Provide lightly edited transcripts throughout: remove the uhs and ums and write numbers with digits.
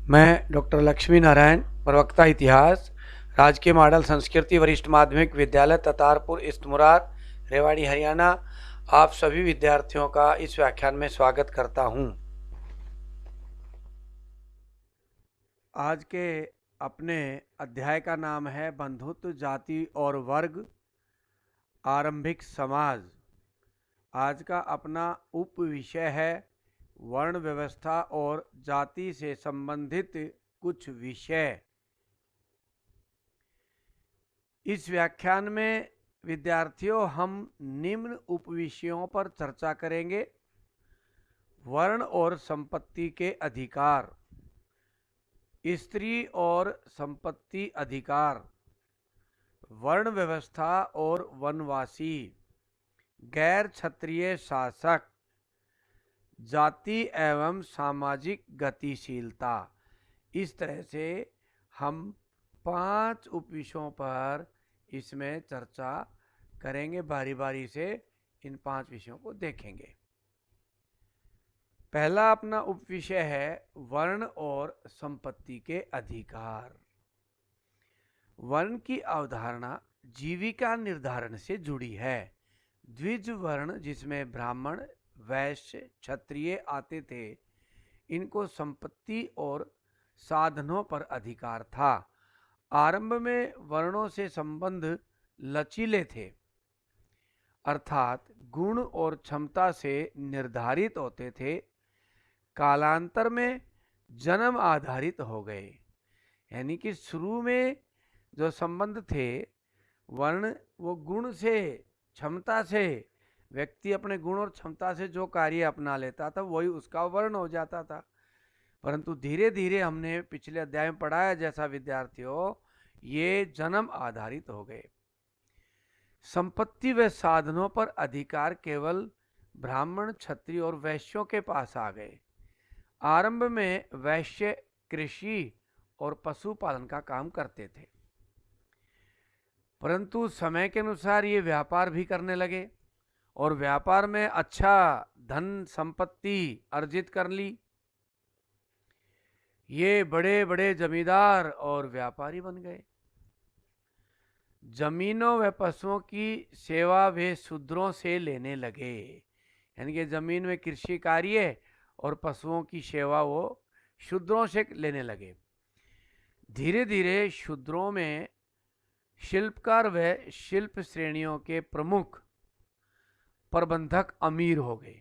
मैं डॉक्टर लक्ष्मी नारायण, प्रवक्ता इतिहास, राजकीय मॉडल संस्कृति वरिष्ठ माध्यमिक विद्यालय ततारपुर इस्तमुरार, रेवाड़ी, हरियाणा, आप सभी विद्यार्थियों का इस व्याख्यान में स्वागत करता हूं। आज के अपने अध्याय का नाम है बंधुत्व, जाति और वर्ग, आरंभिक समाज। आज का अपना उप विषय है वर्ण व्यवस्था और जाति से संबंधित कुछ विषय। इस व्याख्यान में विद्यार्थियों हम निम्न उपविषयों पर चर्चा करेंगे। वर्ण और संपत्ति के अधिकार, स्त्री और संपत्ति अधिकार, वर्ण व्यवस्था और वनवासी, गैर क्षत्रिय शासक, जाति एवं सामाजिक गतिशीलता। इस तरह से हम 5 उपविषयों पर इसमें चर्चा करेंगे। बारी बारी से इन 5 विषयों को देखेंगे। पहला अपना उपविषय है वर्ण और संपत्ति के अधिकार। वर्ण की अवधारणा जीविका निर्धारण से जुड़ी है। द्विज वर्ण जिसमें ब्राह्मण, वैश्य, क्षत्रिय आते थे, इनको संपत्ति और साधनों पर अधिकार था। आरंभ में वर्णों से संबंध लचीले थे, अर्थात गुण और क्षमता से निर्धारित होते थे। कालांतर में जन्म आधारित हो गए, यानी कि शुरू में जो संबंध थे वर्ण, वो गुण से, क्षमता से, व्यक्ति अपने गुण और क्षमता से जो कार्य अपना लेता था वही उसका वर्ण हो जाता था। परंतु धीरे धीरे हमने पिछले अध्याय में पढ़ाया जैसा विद्यार्थियों, ये जन्म आधारित हो गए। संपत्ति व साधनों पर अधिकार केवल ब्राह्मण, क्षत्रिय और वैश्यों के पास आ गए। आरंभ में वैश्य कृषि और पशुपालन का काम करते थे, परंतु समय के अनुसार ये व्यापार भी करने लगे और व्यापार में अच्छा धन संपत्ति अर्जित कर ली। ये बड़े बड़े जमींदार और व्यापारी बन गए। जमीनों व पशुओं की सेवा वे शूद्रों से लेने लगे, यानी कि जमीन में कृषि कार्य और पशुओं की सेवा वो शूद्रों से लेने लगे। धीरे धीरे शूद्रों में शिल्पकार व शिल्प श्रेणियों के प्रमुख प्रबंधक अमीर हो गए।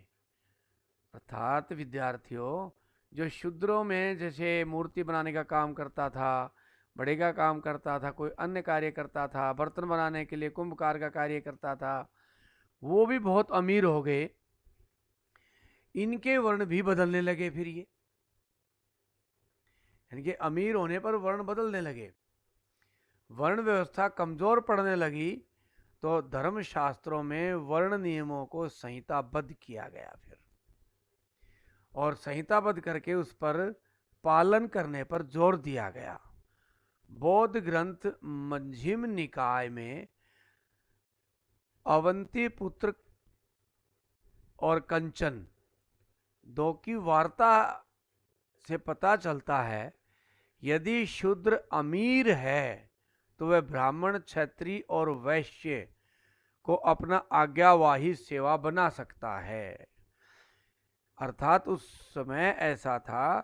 अर्थात विद्यार्थियों, जो शूद्रों में जैसे मूर्ति बनाने का काम करता था, बड़े का काम करता था, कोई अन्य कार्य करता था, बर्तन बनाने के लिए कुंभकार का कार्य करता था, वो भी बहुत अमीर हो गए। इनके वर्ण भी बदलने लगे। फिर ये यानी कि अमीर होने पर वर्ण बदलने लगे। वर्ण व्यवस्था कमजोर पड़ने लगी तो धर्मशास्त्रों में वर्ण नियमों को संहिताबद्ध किया गया फिर, और संहिताबद्ध करके उस पर पालन करने पर जोर दिया गया। बौद्ध ग्रंथ मध्यम निकाय में अवंती पुत्र और कंचन दो की वार्ता से पता चलता है, यदि शूद्र अमीर है तो वह ब्राह्मण, क्षत्रिय और वैश्य को अपना आज्ञावाही सेवा बना सकता है। अर्थात उस समय ऐसा था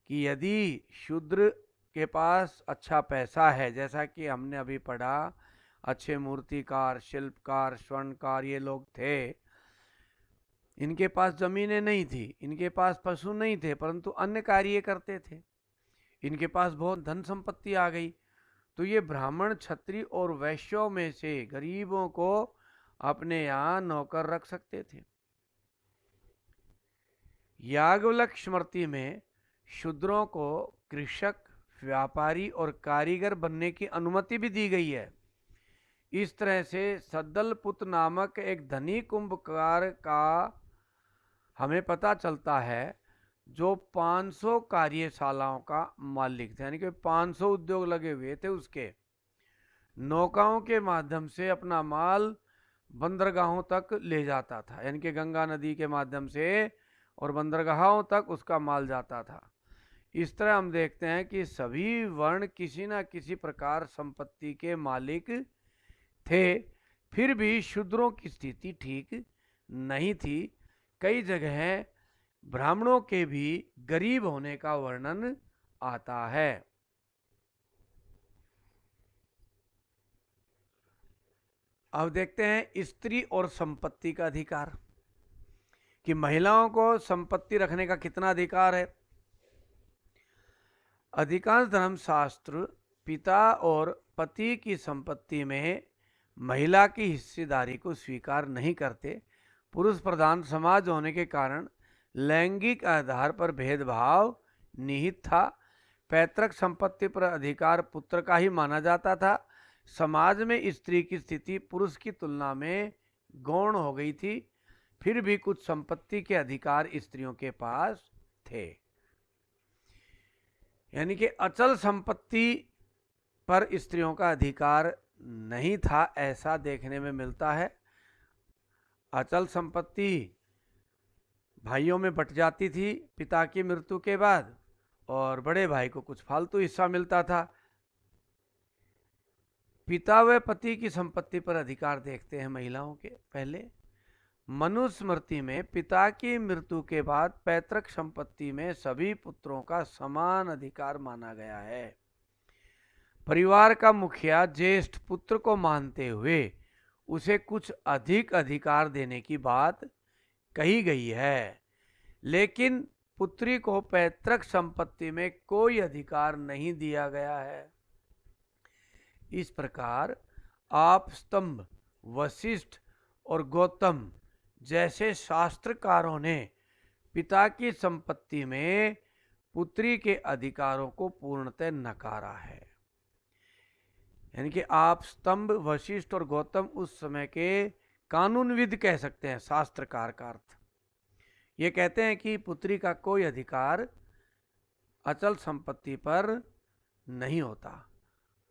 कि यदि शूद्र के पास अच्छा पैसा है, जैसा कि हमने अभी पढ़ा, अच्छे मूर्तिकार, शिल्पकार, स्वर्णकार ये लोग थे, इनके पास जमीनें नहीं थी, इनके पास पशु नहीं थे, परंतु अन्य कार्य करते थे, इनके पास बहुत धन संपत्ति आ गई, तो ये ब्राह्मण, क्षत्रिय और वैश्यों में से गरीबों को अपने यहाँ नौकर रख सकते थे। याज्ञवल्क्य स्मृति में शूद्रों को कृषक, व्यापारी और कारीगर बनने की अनुमति भी दी गई है। इस तरह से सद्दलपुत्र नामक एक धनी कुंभकार का हमें पता चलता है, जो 500 कार्यशालाओं का मालिक था, यानी कि 500 उद्योग लगे हुए थे उसके। नौकाओं के माध्यम से अपना माल बंदरगाहों तक ले जाता था, यानी कि गंगा नदी के माध्यम से और बंदरगाहों तक उसका माल जाता था। इस तरह हम देखते हैं कि सभी वर्ण किसी न किसी प्रकार संपत्ति के मालिक थे, फिर भी शूद्रों की स्थिति ठीक नहीं थी। कई जगह ब्राह्मणों के भी गरीब होने का वर्णन आता है। अब देखते हैं स्त्री और संपत्ति का अधिकार, कि महिलाओं को संपत्ति रखने का कितना अधिकार है। अधिकांश धर्मशास्त्र पिता और पति की संपत्ति में महिला की हिस्सेदारी को स्वीकार नहीं करते। पुरुष प्रधान समाज होने के कारण लैंगिक आधार पर भेदभाव निहित था। पैतृक संपत्ति पर अधिकार पुत्र का ही माना जाता था। समाज में स्त्री की स्थिति पुरुष की तुलना में गौण हो गई थी, फिर भी कुछ संपत्ति के अधिकार स्त्रियों के पास थे। यानी कि अचल संपत्ति पर स्त्रियों का अधिकार नहीं था, ऐसा देखने में मिलता है। अचल संपत्ति भाइयों में बट जाती थी पिता की मृत्यु के बाद, और बड़े भाई को कुछ फालतू हिस्सा मिलता था। पिता व पति की संपत्ति पर अधिकार देखते हैं महिलाओं के। पहले मनुस्मृति में पिता की मृत्यु के बाद पैतृक संपत्ति में सभी पुत्रों का समान अधिकार माना गया है। परिवार का मुखिया ज्येष्ठ पुत्र को मानते हुए उसे कुछ अधिक अधिकार देने की बात कही गई है, लेकिन पुत्री को पैतृक संपत्ति में कोई अधिकार नहीं दिया गया है। इस प्रकार आप स्तंभ, वशिष्ठ और गौतम जैसे शास्त्रकारों ने पिता की संपत्ति में पुत्री के अधिकारों को पूर्णतः नकारा है। यानी कि आप स्तंभ, वशिष्ठ और गौतम उस समय के कानूनविद कह सकते हैं, शास्त्रकार का अर्थ। ये कहते हैं कि पुत्री का कोई अधिकार अचल संपत्ति पर नहीं होता।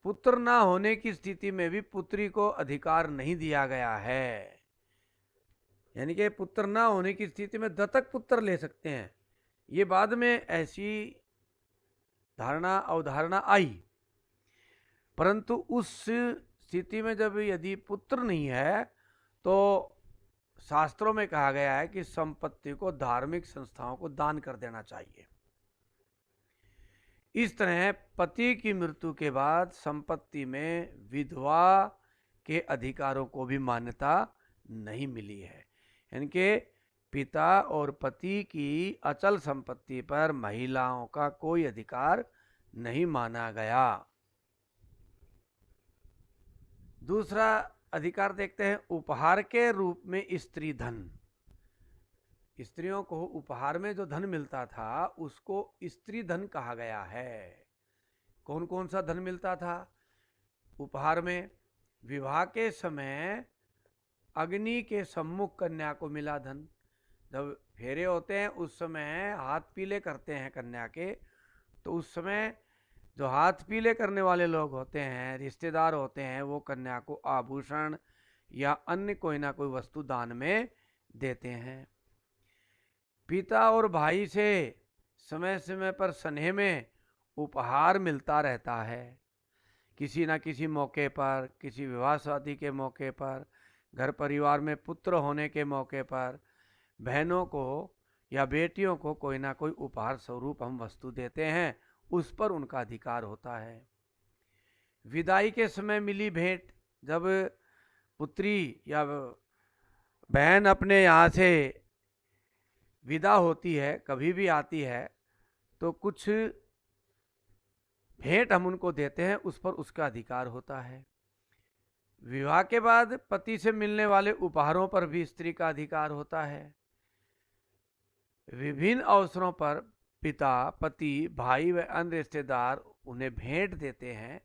पुत्र ना होने की स्थिति में भी पुत्री को अधिकार नहीं दिया गया है। यानी कि पुत्र ना होने की स्थिति में दत्तक पुत्र ले सकते हैं। ये बाद में ऐसी धारणा अवधारणा आई, परंतु उस स्थिति में जब यदि पुत्र नहीं है तो शास्त्रों में कहा गया है कि संपत्ति को धार्मिक संस्थाओं को दान कर देना चाहिए। इस तरह पति की मृत्यु के बाद संपत्ति में विधवा के अधिकारों को भी मान्यता नहीं मिली है। यानी कि पिता और पति की अचल संपत्ति पर महिलाओं का कोई अधिकार नहीं माना गया। दूसरा अधिकार देखते हैं, उपहार के रूप में स्त्री धन। स्त्रियों को उपहार में जो धन मिलता था उसको स्त्री धन कहा गया है। कौन कौन सा धन मिलता था उपहार में? विवाह के समय अग्नि के सम्मुख कन्या को मिला धन। जब फेरे होते हैं उस समय हाथ पीले करते हैं कन्या के, तो उस समय जो हाथ पीले करने वाले लोग होते हैं, रिश्तेदार होते हैं, वो कन्या को आभूषण या अन्य कोई ना कोई वस्तु दान में देते हैं। पिता और भाई से समय समय पर स्नेह में उपहार मिलता रहता है। किसी न किसी मौके पर, किसी विवाह शादी के मौके पर, घर परिवार में पुत्र होने के मौके पर बहनों को या बेटियों को कोई ना कोई उपहार स्वरूप हम वस्तु देते हैं, उस पर उनका अधिकार होता है। विदाई के समय मिली भेंट, जब पुत्री या बहन अपने यहाँ से विदा होती है, कभी भी आती है, तो कुछ भेंट हम उनको देते हैं, उस पर उसका अधिकार होता है। विवाह के बाद पति से मिलने वाले उपहारों पर भी स्त्री का अधिकार होता है। विभिन्न अवसरों पर पिता, पति, भाई व अन्य रिश्तेदार उन्हें भेंट देते हैं,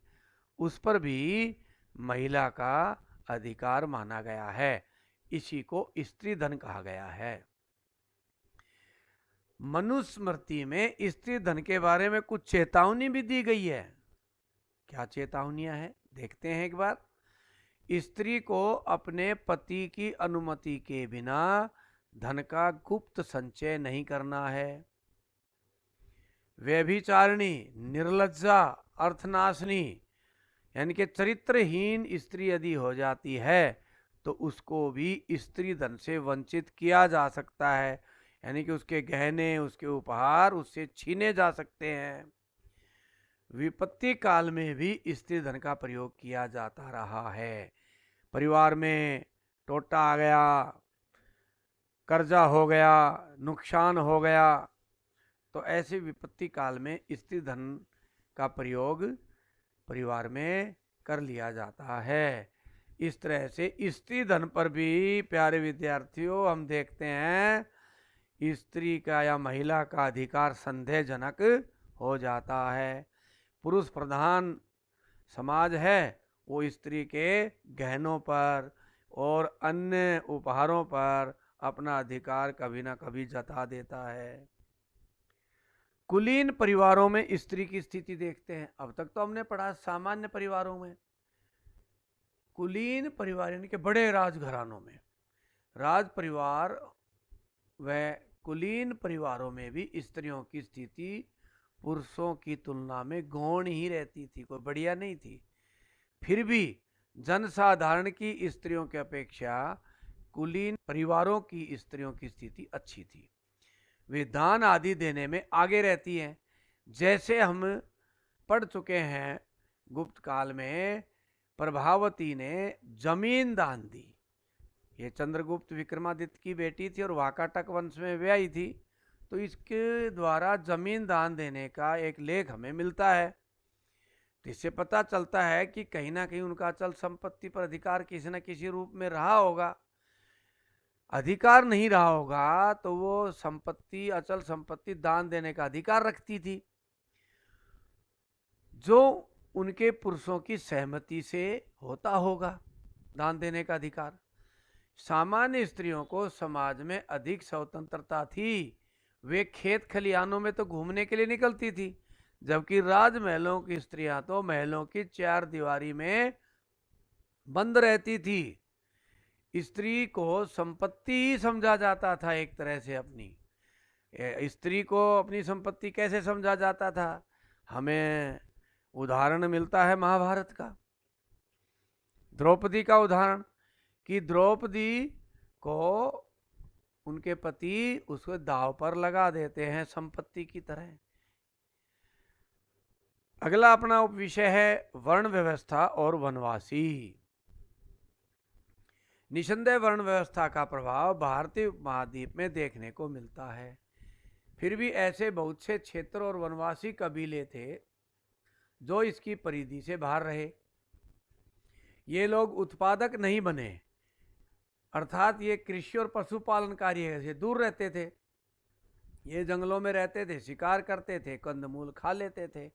उस पर भी महिला का अधिकार माना गया है। इसी को स्त्री धन कहा गया है। मनुस्मृति में स्त्री धन के बारे में कुछ चेतावनी भी दी गई है। क्या चेतावनियां हैं देखते हैं एक बार। स्त्री को अपने पति की अनुमति के बिना धन का गुप्त संचय नहीं करना है। व्यभिचारिणी, निर्लज्जा, अर्थनाशनी, यानी कि चरित्रहीन स्त्री यदि हो जाती है तो उसको भी स्त्री धन से वंचित किया जा सकता है, यानी कि उसके गहने, उसके उपहार उससे छीने जा सकते हैं। विपत्ति काल में भी स्त्री धन का प्रयोग किया जाता रहा है। परिवार में टोटा आ गया, कर्जा हो गया, नुकसान हो गया, तो ऐसे विपत्ति काल में स्त्री धन का प्रयोग परिवार में कर लिया जाता है। इस तरह से स्त्री धन पर भी प्यारे विद्यार्थियों हम देखते हैं स्त्री का या महिला का अधिकार संदेहजनक हो जाता है। पुरुष प्रधान समाज है, वो स्त्री के गहनों पर और अन्य उपहारों पर अपना अधिकार कभी ना कभी जता देता है। कुलीन परिवारों में स्त्री की स्थिति देखते हैं। अब तक तो हमने पढ़ा सामान्य परिवारों में। कुलीन परिवार यानी कि बड़े राजघरानों में, राज परिवार व कुलीन परिवारों में भी स्त्रियों की स्थिति पुरुषों की तुलना में गौण ही रहती थी, कोई बढ़िया नहीं थी। फिर भी जनसाधारण की स्त्रियों की अपेक्षा कुलीन परिवारों की स्त्रियों की स्थिति अच्छी थी। वे दान आदि देने में आगे रहती हैं। जैसे हम पढ़ चुके हैं, गुप्त काल में प्रभावती ने जमीन दान दी। ये चंद्रगुप्त विक्रमादित्य की बेटी थी और वाकाटक वंश में ब्याही थी, तो इसके द्वारा जमीन दान देने का एक लेख हमें मिलता है। तो इससे पता चलता है कि कहीं ना कहीं उनका अचल संपत्ति पर अधिकार किसी न किसी रूप में रहा होगा। अधिकार नहीं रहा होगा तो वो संपत्ति, अचल संपत्ति दान देने का अधिकार रखती थी, जो उनके पुरुषों की सहमति से होता होगा दान देने का अधिकार। सामान्य स्त्रियों को समाज में अधिक स्वतंत्रता थी। वे खेत खलिहानों में तो घूमने के लिए निकलती थी, जबकि राजमहलों की स्त्रियां तो महलों की चार दीवारी में बंद रहती थी। स्त्री को संपत्ति ही समझा जाता था एक तरह से। अपनी स्त्री को अपनी संपत्ति कैसे समझा जाता था? हमें उदाहरण मिलता है महाभारत का, द्रौपदी का उदाहरण, कि द्रौपदी को उनके पति उसको दांव पर लगा देते हैं संपत्ति की तरह। अगला अपना विषय है वर्ण व्यवस्था और वनवासी। निसंदेह वर्ण व्यवस्था का प्रभाव भारतीय महाद्वीप में देखने को मिलता है। फिर भी ऐसे बहुत से क्षेत्र और वनवासी कबीले थे जो इसकी परिधि से बाहर रहे। ये लोग उत्पादक नहीं बने, अर्थात ये कृषि और पशुपालन कार्य से दूर रहते थे। ये जंगलों में रहते थे, शिकार करते थे, कंदमूल खा लेते थे,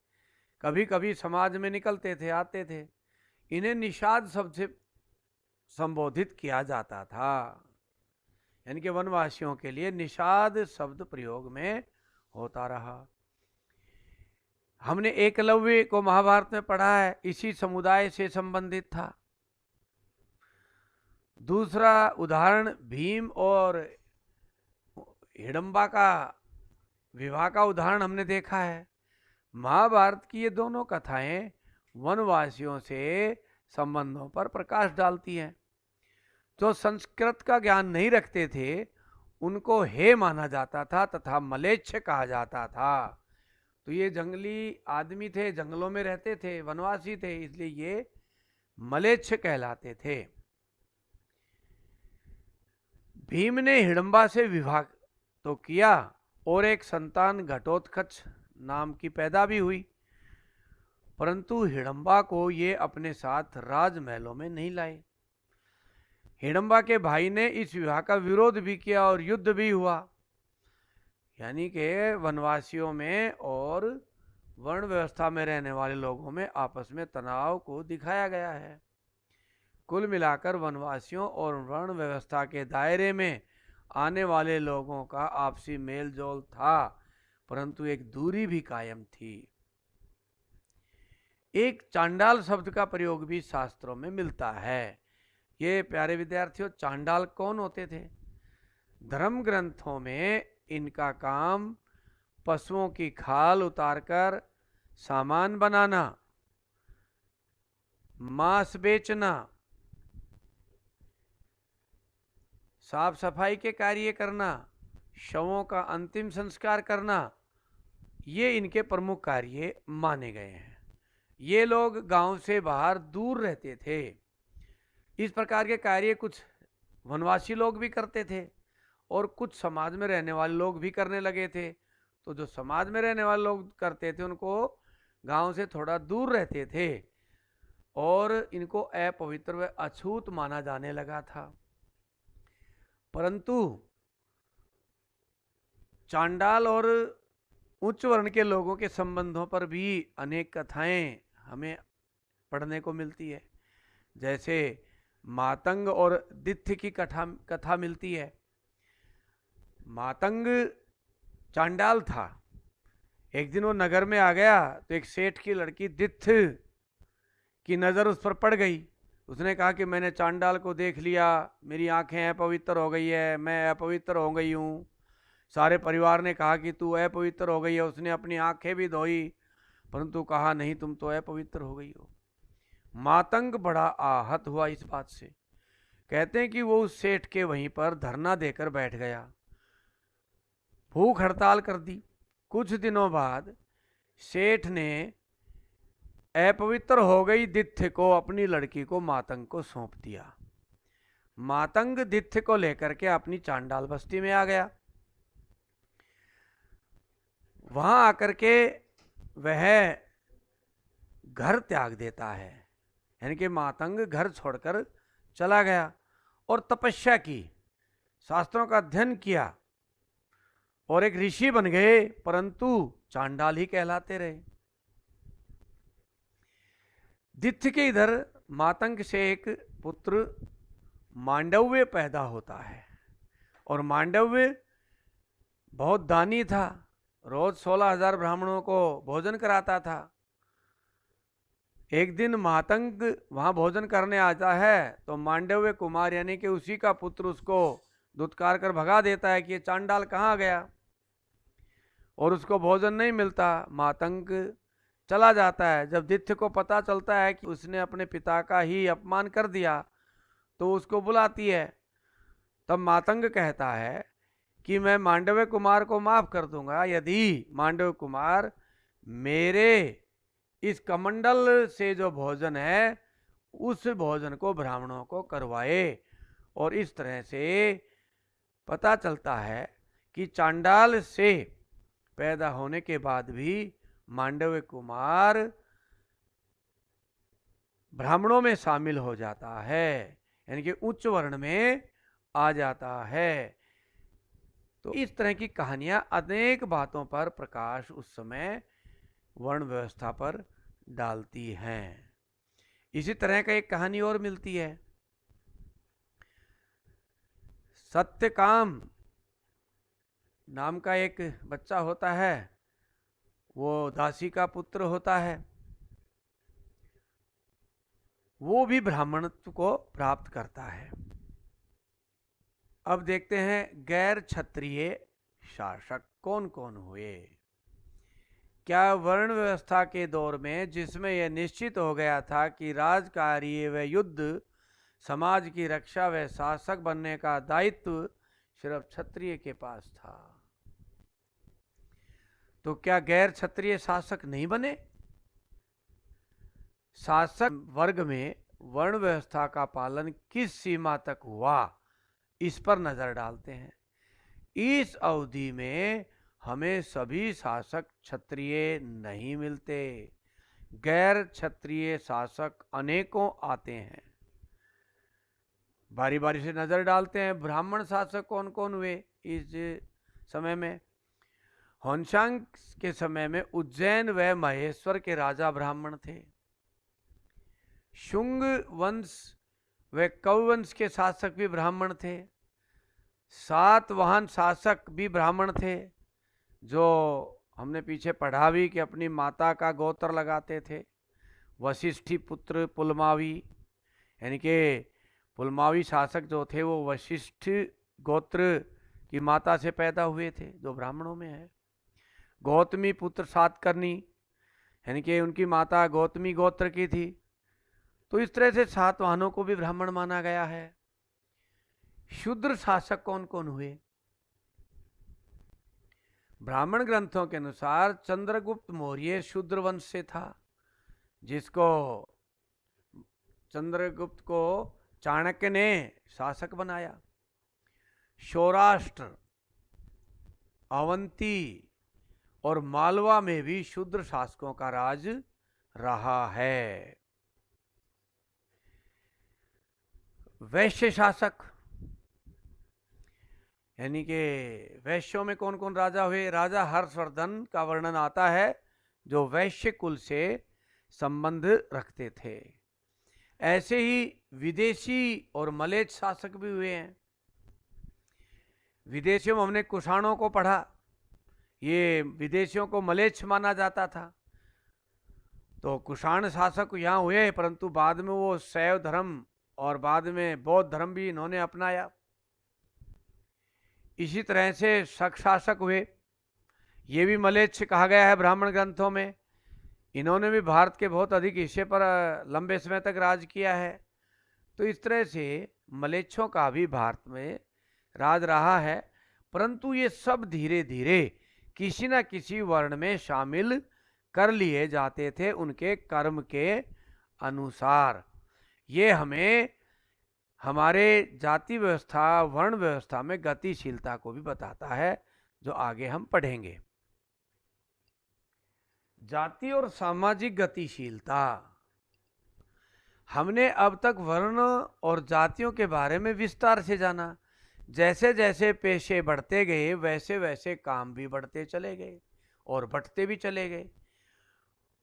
कभी कभी समाज में निकलते थे, आते थे। इन्हें निषाद शब्द से संबोधित किया जाता था, यानी कि वनवासियों के लिए निषाद शब्द प्रयोग में होता रहा। हमने एकलव्य को महाभारत में पढ़ा है, इसी समुदाय से संबंधित था। दूसरा उदाहरण भीम और हिडम्बा का विवाह का उदाहरण हमने देखा है। महाभारत की ये दोनों कथाएं वनवासियों से संबंधों पर प्रकाश डालती हैं। जो संस्कृत का ज्ञान नहीं रखते थे उनको हे माना जाता था तथा मलेच्छ कहा जाता था। तो ये जंगली आदमी थे, जंगलों में रहते थे, वनवासी थे, इसलिए ये मलेच्छ कहलाते थे। भीम ने हिडम्बा से विवाह तो किया और एक संतान घटोत्कच नाम की पैदा भी हुई, परंतु हिडम्बा को ये अपने साथ राजमहलों में नहीं लाए। हिडम्बा के भाई ने इस विवाह का विरोध भी किया और युद्ध भी हुआ। यानी कि वनवासियों में और वर्ण व्यवस्था में रहने वाले लोगों में आपस में तनाव को दिखाया गया है। कुल मिलाकर वनवासियों और वर्ण व्यवस्था के दायरे में आने वाले लोगों का आपसी मेल जोल था, परंतु एक दूरी भी कायम थी। एक चांडाल शब्द का प्रयोग भी शास्त्रों में मिलता है। ये प्यारे विद्यार्थियों, चांडाल कौन होते थे? धर्म ग्रंथों में इनका काम पशुओं की खाल उतारकर सामान बनाना, मांस बेचना, साफ सफाई के कार्य करना, शवों का अंतिम संस्कार करना, ये इनके प्रमुख कार्य माने गए हैं। ये लोग गांव से बाहर दूर रहते थे। इस प्रकार के कार्य कुछ वनवासी लोग भी करते थे और कुछ समाज में रहने वाले लोग भी करने लगे थे। तो जो समाज में रहने वाले लोग करते थे उनको गांव से थोड़ा दूर रहते थे और इनको अपवित्र व अछूत माना जाने लगा था। परंतु चांडाल और उच्च वर्ण के लोगों के संबंधों पर भी अनेक कथाएं हमें पढ़ने को मिलती है। जैसे मातंग और दित्य की कथा मिलती है। मातंग चांडाल था। एक दिन वो नगर में आ गया तो एक सेठ की लड़की दित्य की नज़र उस पर पड़ गई। उसने कहा कि मैंने चांडाल को देख लिया, मेरी आंखें अपवित्र हो गई है, मैं अपवित्र हो गई हूँ। सारे परिवार ने कहा कि तू अपवित्र हो गई है। उसने अपनी आंखें भी धोई परंतु कहा नहीं, तुम तो अपवित्र हो गई हो। मातंग बड़ा आहत हुआ इस बात से। कहते हैं कि वो उस सेठ के वहीं पर धरना देकर बैठ गया, भूख हड़ताल कर दी। कुछ दिनों बाद सेठ ने अपवित्र हो गई दित्य को अपनी लड़की को मातंग को सौंप दिया। मातंग दित्य को लेकर के अपनी चांडाल बस्ती में आ गया। वहां आकर के वह घर त्याग देता है, यानी कि मातंग घर छोड़कर चला गया और तपस्या की, शास्त्रों का अध्ययन किया और एक ऋषि बन गए, परंतु चांडाल ही कहलाते रहे। दित्य के इधर मातंग से एक पुत्र मांडव्य पैदा होता है और मांडव्य बहुत दानी था, रोज 16,000 ब्राह्मणों को भोजन कराता था। एक दिन मातंग वहां भोजन करने आता है तो मांडव्य कुमार यानी कि उसी का पुत्र उसको दुत्कार कर भगा देता है कि ये चांडाल कहाँ गया, और उसको भोजन नहीं मिलता। मातंग चला जाता है। जब दित्य को पता चलता है कि उसने अपने पिता का ही अपमान कर दिया तो उसको बुलाती है। तब मातंग कहता है कि मैं मांडव्य कुमार को माफ कर दूंगा यदि मांडव्य कुमार मेरे इस कमंडल से जो भोजन है उस भोजन को ब्राह्मणों को करवाए। और इस तरह से पता चलता है कि चांडाल से पैदा होने के बाद भी मांडव्य कुमार ब्राह्मणों में शामिल हो जाता है, यानी कि उच्च वर्ण में आ जाता है। तो इस तरह की कहानियां अनेक बातों पर प्रकाश उस समय वर्ण व्यवस्था पर डालती हैं। इसी तरह का एक कहानी और मिलती है। सत्यकाम नाम का एक बच्चा होता है, वो दासी का पुत्र होता है। वो भी ब्राह्मणत्व को प्राप्त करता है। अब देखते हैं गैर क्षत्रिय शासक कौन कौन हुए। क्या वर्ण व्यवस्था के दौर में जिसमें यह निश्चित हो गया था कि राजकार्य व युद्ध, समाज की रक्षा व शासक बनने का दायित्व सिर्फ क्षत्रिय के पास था, तो क्या गैर क्षत्रिय शासक नहीं बने? शासक वर्ग में वर्ण व्यवस्था का पालन किस सीमा तक हुआ, इस पर नजर डालते हैं। इस अवधि में हमें सभी शासक क्षत्रिय नहीं मिलते, गैर क्षत्रिय शासक अनेकों आते हैं। बारी बारी से नजर डालते हैं। ब्राह्मण शासक कौन कौन हुए इस समय में? होनसांग के समय में उज्जैन व महेश्वर के राजा ब्राह्मण थे। शुंग वंश व कौवंश के शासक भी ब्राह्मण थे। सातवाहन शासक भी ब्राह्मण थे, जो हमने पीछे पढ़ा भी कि अपनी माता का गोत्र लगाते थे। वशिष्ठी पुत्र पुलमावी, यानी कि पुलमावी शासक जो थे वो वशिष्ठ गोत्र की माता से पैदा हुए थे, जो ब्राह्मणों में है। गौतमी पुत्र सातकर्णी, यानी कि उनकी माता गौतमी गोत्र की थी। तो इस तरह से सातवाहनों को भी ब्राह्मण माना गया है। शूद्र शासक कौन कौन हुए? ब्राह्मण ग्रंथों के अनुसार चंद्रगुप्त मौर्य शूद्र वंश से था, जिसको चंद्रगुप्त को चाणक्य ने शासक बनाया। सौराष्ट्र, अवंती और मालवा में भी शूद्र शासकों का राज रहा है। वैश्य शासक, यानी कि वैश्यों में कौन कौन राजा हुए? राजा हर्षवर्धन का वर्णन आता है, जो वैश्य कुल से संबंध रखते थे। ऐसे ही विदेशी और मलेच्छ शासक भी हुए हैं। विदेशियों में हमने कुषाणों को पढ़ा, ये विदेशियों को मलेच्छ माना जाता था। तो कुषाण शासक यहाँ हुए, परंतु बाद में वो शैव धर्म और बाद में बौद्ध धर्म भी इन्होंने अपनाया। इसी तरह से शक शासक हुए, ये भी मलेच्छ कहा गया है ब्राह्मण ग्रंथों में। इन्होंने भी भारत के बहुत अधिक हिस्से पर लंबे समय तक राज किया है। तो इस तरह से मलेच्छों का भी भारत में राज रहा है, परंतु ये सब धीरे धीरे किसी न किसी वर्ण में शामिल कर लिए जाते थे उनके कर्म के अनुसार। ये हमें हमारे जाति व्यवस्था, वर्ण व्यवस्था में गतिशीलता को भी बताता है, जो आगे हम पढ़ेंगे। जाति और सामाजिक गतिशीलता। हमने अब तक वर्ण और जातियों के बारे में विस्तार से जाना। जैसे जैसे पेशे बढ़ते गए, वैसे वैसे काम भी बढ़ते चले गए और बढ़ते भी चले गए।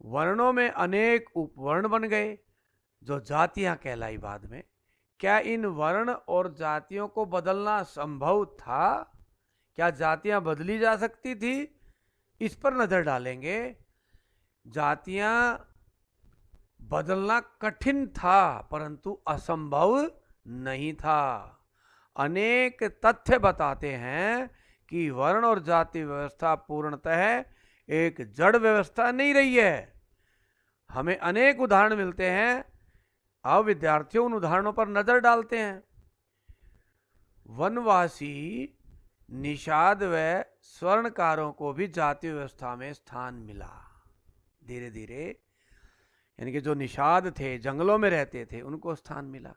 वर्णों में अनेक उपवर्ण बन गए, जो जातियां कहलाई बाद में। क्या इन वर्ण और जातियों को बदलना संभव था? क्या जातियां बदली जा सकती थी? इस पर नजर डालेंगे। जातियां बदलना कठिन था, परंतु असंभव नहीं था। अनेक तथ्य बताते हैं कि वर्ण और जाति व्यवस्था पूर्णतः एक जड़ व्यवस्था नहीं रही है। हमें अनेक उदाहरण मिलते हैं। अब विद्यार्थियों उन उदाहरणों पर नजर डालते हैं। वनवासी, निषाद व स्वर्णकारों को भी जाति व्यवस्था में स्थान मिला धीरे धीरे। यानी कि जो निषाद थे, जंगलों में रहते थे, उनको स्थान मिला।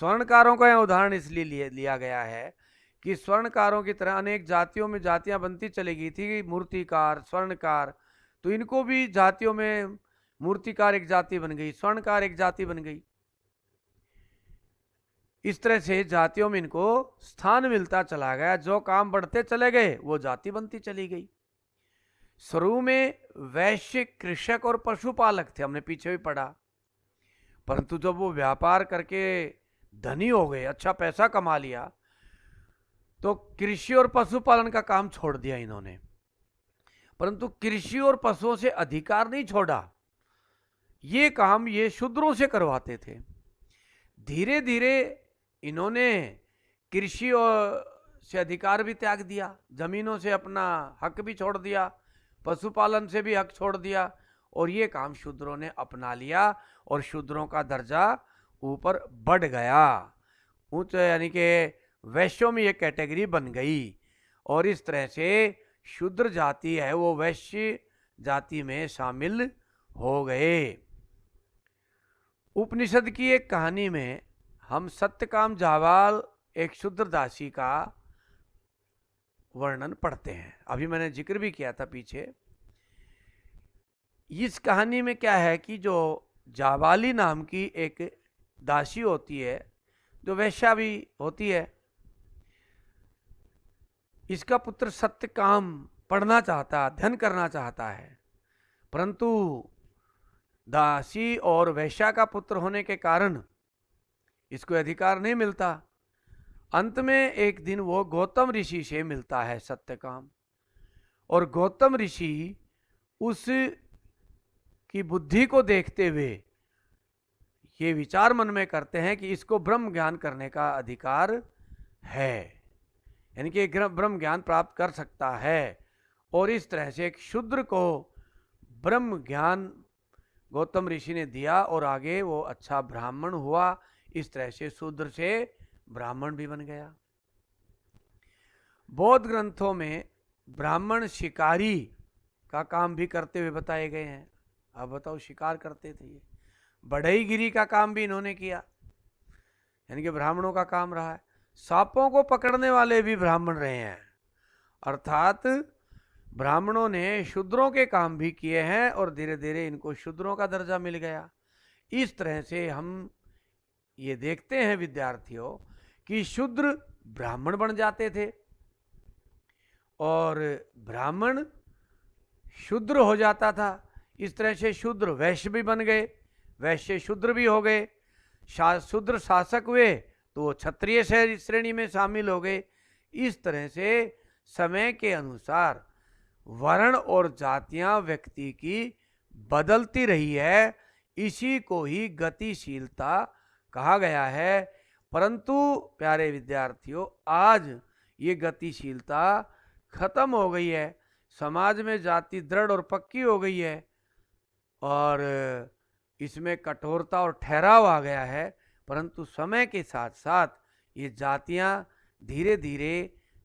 स्वर्णकारों का यह उदाहरण इसलिए लिया गया है कि स्वर्णकारों की तरह अनेक जातियों में जातियां बनती चली गई थी, मूर्तिकार, स्वर्णकार। तो इनको भी जातियों में मूर्तिकार एक जाति बन गई, स्वर्णकार एक जाति बन गई। इस तरह से जातियों में इनको स्थान मिलता चला गया। जो काम बढ़ते चले गए, वो जाति बनती चली गई। शुरू में वैश्य कृषक और पशुपालक थे, हमने पीछे भी पढ़ा। परंतु जब वो व्यापार करके धनी हो गए, अच्छा पैसा कमा लिया, तो कृषि और पशुपालन का काम छोड़ दिया इन्होंने। परंतु कृषि और पशुओं से अधिकार नहीं छोड़ा। ये काम ये शूद्रों से करवाते थे। धीरे धीरे इन्होंने कृषि से अधिकार भी त्याग दिया, जमीनों से अपना हक भी छोड़ दिया, पशुपालन से भी हक छोड़ दिया, और ये काम शूद्रों ने अपना लिया और शूद्रों का दर्जा ऊपर बढ़ गया। ऊंच यानी कि वैश्यों में ये कैटेगरी बन गई, और इस तरह से शूद्र जाति है वो वैश्य जाति में शामिल हो गए। उपनिषद की एक कहानी में हम सत्यकाम जावाल, एक शूद्र दासी का वर्णन पढ़ते हैं। अभी मैंने जिक्र भी किया था पीछे। इस कहानी में क्या है कि जो जावाली नाम की एक दासी होती है, जो वैश्या भी होती है, इसका पुत्र सत्यकाम पढ़ना चाहता, अध्ययन करना चाहता है, परंतु दासी और वैश्या का पुत्र होने के कारण इसको अधिकार नहीं मिलता। अंत में एक दिन वो गौतम ऋषि से मिलता है सत्यकाम, और गौतम ऋषि उस की बुद्धि को देखते हुए ये विचार मन में करते हैं कि इसको ब्रह्म ज्ञान करने का अधिकार है, यानी कि ब्रह्म ज्ञान प्राप्त कर सकता है। और इस तरह से एक शूद्र को ब्रह्म ज्ञान गौतम ऋषि ने दिया और आगे वो अच्छा ब्राह्मण हुआ। इस तरह से शूद्र से ब्राह्मण भी बन गया। बौद्ध ग्रंथों में ब्राह्मण शिकारी का काम भी करते हुए बताए गए हैं। अब बताओ, शिकार करते थे ये, बढ़ईगिरी का काम भी इन्होंने किया, यानी कि ब्राह्मणों का काम रहा है। सांपों को पकड़ने वाले भी ब्राह्मण रहे हैं, अर्थात ब्राह्मणों ने शूद्रों के काम भी किए हैं और धीरे धीरे इनको शूद्रों का दर्जा मिल गया। इस तरह से हम ये देखते हैं विद्यार्थियों कि शूद्र ब्राह्मण बन जाते थे और ब्राह्मण शूद्र हो जाता था। इस तरह से शूद्र वैश्य भी बन गए, वैश्य शूद्र भी हो गए। शूद्र शासक हुए तो वो क्षत्रिय श्रेणी में शामिल हो गए। इस तरह से समय के अनुसार वर्ण और जातियां व्यक्ति की बदलती रही है। इसी को ही गतिशीलता कहा गया है। परंतु प्यारे विद्यार्थियों, आज ये गतिशीलता खत्म हो गई है। समाज में जाति दृढ़ और पक्की हो गई है और इसमें कठोरता और ठहराव आ गया है। परंतु समय के साथ साथ ये जातियां धीरे धीरे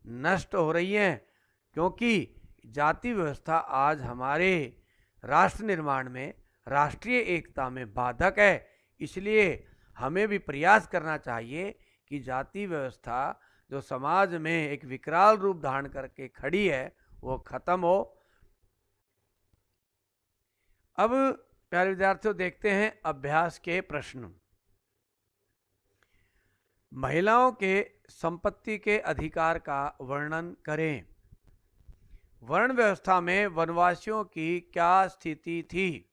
नष्ट हो रही हैं, क्योंकि जाति व्यवस्था आज हमारे राष्ट्र निर्माण में, राष्ट्रीय एकता में बाधक है। इसलिए हमें भी प्रयास करना चाहिए कि जाति व्यवस्था जो समाज में एक विकराल रूप धारण करके खड़ी है वो खत्म हो। अब प्यारे विद्यार्थियों, देखते हैं अभ्यास के प्रश्न। महिलाओं के संपत्ति के अधिकार का वर्णन करें। वर्ण व्यवस्था में वनवासियों की क्या स्थिति थी?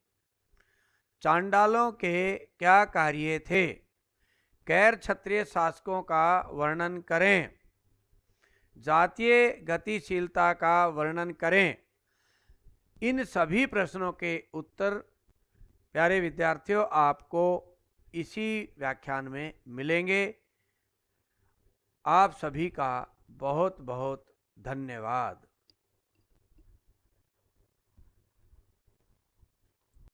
चांडालों के क्या कार्य थे? गैर क्षत्रिय शासकों का वर्णन करें। जातीय गतिशीलता का वर्णन करें। इन सभी प्रश्नों के उत्तर प्यारे विद्यार्थियों आपको इसी व्याख्यान में मिलेंगे। आप सभी का बहुत बहुत धन्यवाद।